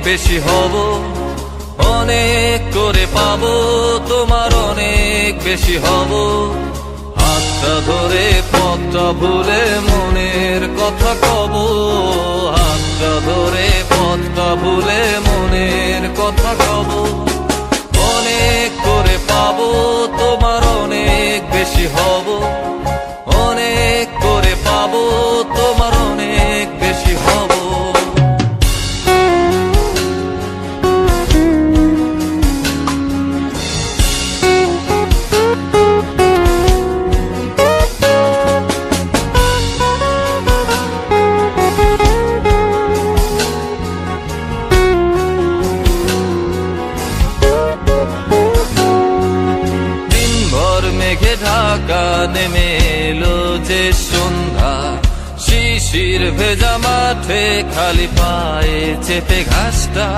বেশি হব, অনেক করে পাবো, তোমার অনেক বেশি হব। হাতটা ধরে পথটা ভুলে মনের কথা কব, হাতটা ধরে পথটা ভুলে মনের কথা কব। অনেক করে পাবো, তোমার অনেক বেশি হব, অনেক করে পাবো, তোমার অনেক বেশি হব। মেঘে ঢাকা নেমে এলো যে সন্ধ্যা, শিশির ভেজা মাঠে খালি পায়ে চেপে ঘাসটা।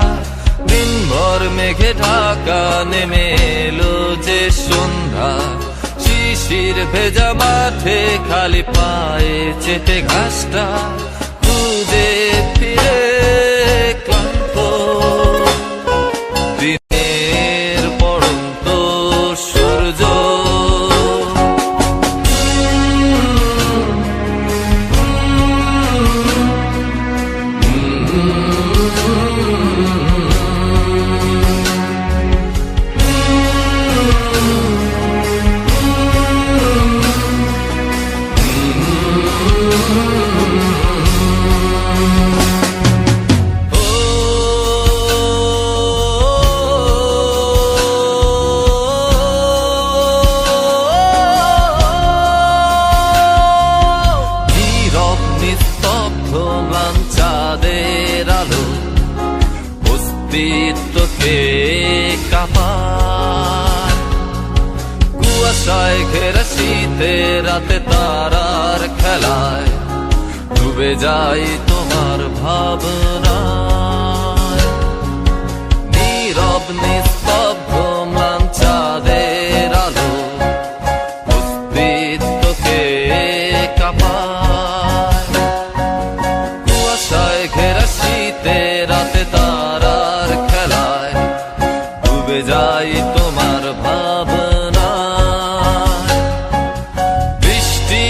দিনভর মেঘে ঢাকা নেমে এলো যে সন্ধ্যা, শিশির ভেজা মাঠে খালি পায়ে চেপে ঘাসটা। খুঁজে ফিরে ক্লান্ত দিনের পড়ন্ত সূর্য, চাঁদের আলো অস্তিত্বকে কাঁপায়। কুয়াশায় ঘেরা শীতে রাতে তারার খেলায় ডুবে যাই তোমার ভাবনায়। নীরব নিস্তব্ধ ম্লান চাঁদের আলো অস্তিত্বকে কাঁপায়। কুয়াশায় ঘেরা শীতে রাতে তারার খেলায় ডুবে যাই তোমার ভাবনায়। বৃষ্টি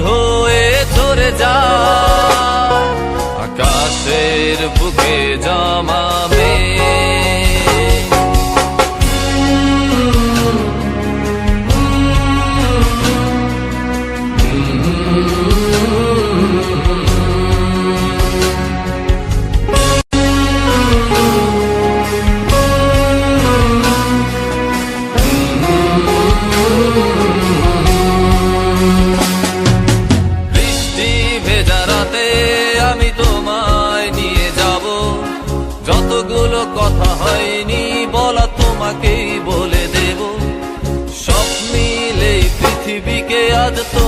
হয়ে ঝরে যায় আকাশের বুকে জমা মেঘ, আমি তোমায় নিয়ে যাব। যতগুলো কথা হয়নি বলা তোমাকেই বলে দেব। সব মিলে পৃথিবীকে আজ তো